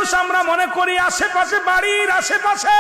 মানুষ আমরা মনে করি আশেপাশে, বাড়ির আশেপাশে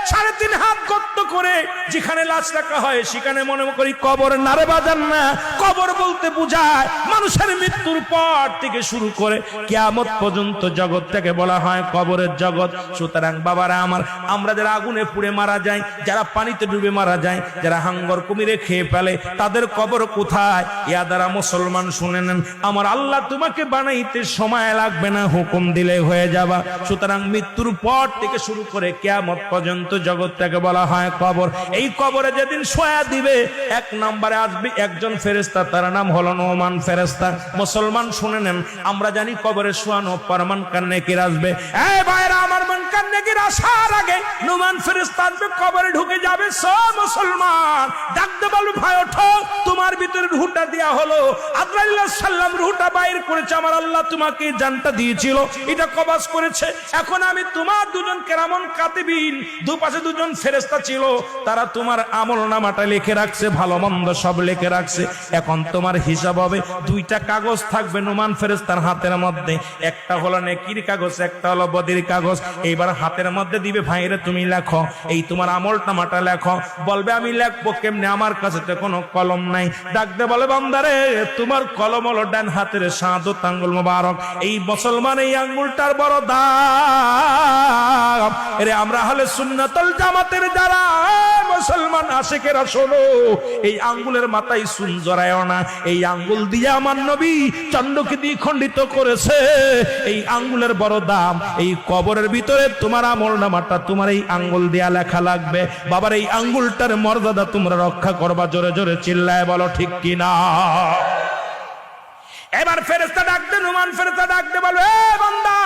3.5 হাত গর্ত করে যেখানে লাশ রাখা হয় সেখানে মনে করি কবর। নারে বাজান না, কবর বলতে বোঝায় মানুষের মৃত্যুর পর থেকে শুরু করে কিয়ামত পর্যন্ত জগৎটাকে বলা হয় কবরের জগৎ। সুতরাং বাবারা আমার, আমরা যারা আগুনে পুড়ে মারা যায়, যারা পানিতে ডুবে মারা যায়, যারা হাঙ্গর কুমিরে খেয়ে ফেলে, তাদের কবর কোথায়? ইয়া দ্বারা মুসলমান শুনে নেন, আমার আল্লাহ তোমাকে বানাইতে সময় লাগবে না, হুকুম দিলে হয়ে যাবা। সুতরাং মৃত্যুর পর থেকে শুরু করে কিয়ামত পর্যন্ত জগৎটাকে বলা হয় কবর। এই কবরে যেদিন শোয়া দিবে, 1 নম্বরে আসবে একজন ফেরেশতা, তার নাম হলো নোমান ফেরেশতা। মুসলমান শুনে নেন, আমরা জানি কবরে শোয়ানো পরমান কান্নেকির আসবে। এই ভাইরা আমার, মান কান্নেকির আসার আগে নোমান ফেরেশতা আসবে, কবরে ঢুকে যাবে। সব মুসলমান ডাকতে বলবে, ভাই ওঠো, তোমার ভিতরে রূহটা দেয়া হলো। আজরাইল আলাইহিস সালাম রূহটা বাইর করেছে, আমার আল্লাহ তোমাকে জানটা দিয়েছিল, এটা কবজ করেছে। এখন আমি তোমার দুজন কেরামন কাতিবিন, দুপাশে দুজন ফেরেশতা ছিল, তারা তোমার আমলনামাটা লিখে রাখছে, ভালো মন্দ সব লিখে রাখছে। এখন তোমার হিসাব হবে, 2টা কাগজ থাকবে নোমান ফেরেশতার হাতের মধ্যে, একটা হলো নেকির কাগজ, একটা হলো বদির কাগজ। এইবার হাতের মধ্যে দিবে, ভাইরে তুমি লেখো, এই তোমার আমলনামাটা লেখো। বলবে আমি লিখবো কেমনে, আমার কাছে তো কোনো কলম নাই। ডাকতে বলে, বান্দারে তোমার কলম হলো ডান হাতের শাহাদাত আঙ্গুল মোবারক, এই মুসলমান এই আঙ্গুলটার বড় দাম। এরে আমরা আহলে সুন্নাতুল জামাতের যারা মুসলমান আশিকেরা, শোনো, এই আঙ্গুলের মাথায় সুন জড়ায়ও না। এই আঙ্গুল দিয়ে আমার নবী চন্দ্রকে দ্বিখণ্ডিত করেছে, এই আঙ্গুলের বড় দাম। এই কবরের ভিতরে তোমার আমলনামাটা তোমার এই আঙ্গুল দিয়া লেখা লাগবে। বাবার এই আঙ্গুলটার মর্যাদা তোমরা রক্ষা করবা। জোরে জোরে চিল্লায় বলো ঠিক কিনা। এবার ফেরেশতা ডাকতে, নোমান ফেরেশতা ডাকতে বলো, এ বান্দা,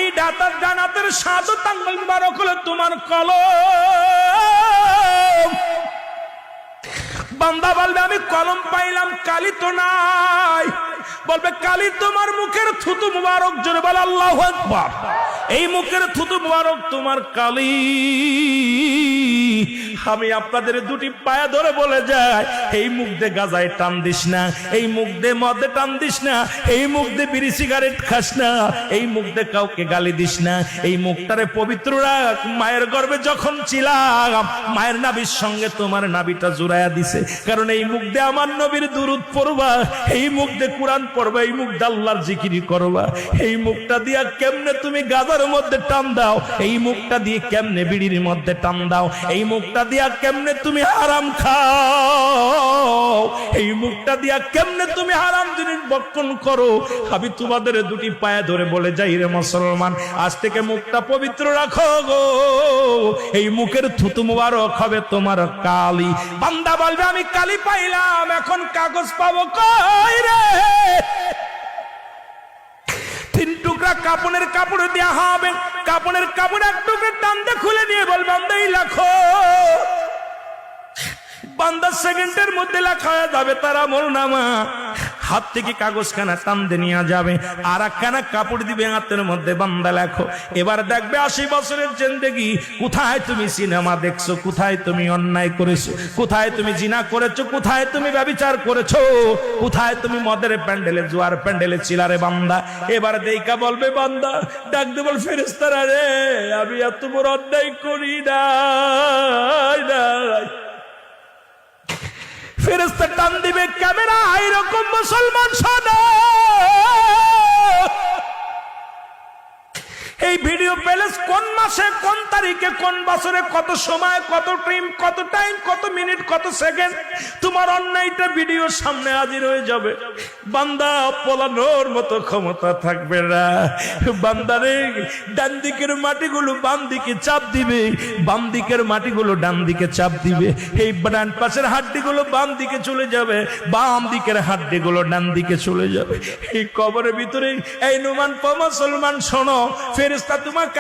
এই ডানাতের শাহাদাত আঙ্গুল মুবারক হলো তোমার কলম। বান্দা বলবে, আমি কলম পাইলাম, কালি তো নাই। বলবে, কালি তোমার মুখের থুতু মুবারক। জোরে বল আল্লাহু আকবার। এই মুখের থুতু মুবারক তোমার কালি। আমি আপনাদের 2টি পায়ে ধরে বলে যাই, এই মুখ দিয়ে গাজায় টান দিস না, এই মুখ দিয়ে মদে টান দিস না, এই মুখ দিয়ে বিড়ি সিগারেট খাস না, এই মুখ দিয়ে কাউকে গালি দিস না। এই মুখটারে পবিত্র রাখ। মায়ের গর্ভে যখন ছিলাম, মায়ের নাভির সঙ্গে তোমার নাভিটা জুড়াইয়া দিছে, কারণ এই মুখ দিয়ে আমার নবীর দুরূদ পড়বা, এই মুখ দিয়ে কোরআন পড়বা, এই মুখ দিয়ে আল্লাহর জিকির করবা। এই মুখটা দিয়া কেমনে তুমি গাজার মধ্যে টান দাও, এই মুখটা দিয়ে কেমনে বিড়ির মধ্যে টান দাও, এই মুখটা দিয়া কেমনে তুমি হারাম খাও, এই মুখটা দিয়া কেমনে তুমি হারাম জিনিস ভক্ষণ করো। আমি তোমাদের 2টি পায়ে ধরে বলে যাই রে মুসলমান, আজ থেকে মুখটা পবিত্র রাখো গো। এই মুখের থুতু মুবারক হবে তোমার কালি। বান্দা বলবে, আমি কালি পাইলাম, এখন কাগজ পাবো কই রে? 3 টুকরা কাপড়ের কাপড় দেয়া হবে, কাপড়ের কাপড় 1 টুকরা টান দিয়ে খুলে নিয়ে বল, বান্দা এই লেখো। বান্দা সেকেন্ডের মধ্যে লেখা হয়ে যাবে তার আমলনামা। হাত থেকে কাগজখানা টান দিয়ে নিয়ে যাবে, আর একখানা কাপড় দিবে হাতের মধ্যে, বান্দা লেখো। এবার দেখবে 80 বছরের জিন্দেগি, কোথায় তুমি সিনেমা দেখছো, কোথায় তুমি অন্যায় করেছো, কোথায় তুমি জিনা করেছো, কোথায় তুমি ব্যভিচার করেছো, কোথায় তুমি মদের প্যান্ডেলে, জুয়ার প্যান্ডেলে ছিলারে বান্দা। এবার দেইকা বলবে বান্দা, ডাকতে বল, ফেরেশতারা রে, আমি এত বড় অন্যায় করি নাই। ফেরেশতা টান দিবে ক্যামেরা, এরকম মুসলমান শোনো, এই ভিডিও প্যালেস কোন মাসে, কোন তারিখে, কোন বছরে, কত সময়, কত টাইম, কত মিনিট, কত সেকেন্ড, তোমার অন্যায়টা ভিডিওর সামনে হাজির হয়ে যাবে। বান্দা পলানোর মতো ক্ষমতা থাকবে না। বান্দারে ডান দিকের মাটিগুলো বাম দিকে চাপ দিবে, বাম দিকের মাটিগুলো ডান দিকে চাপ দিবে। এই ডান পাশের হাড্ডিগুলো বাম দিকে চলে যাবে, বাম দিকের হাড্ডিগুলো ডান দিকে চলে যাবে। এই কবরের ভিতরে এই নুমান মুসলমান শোনো, ফেরেশতা তোমাকে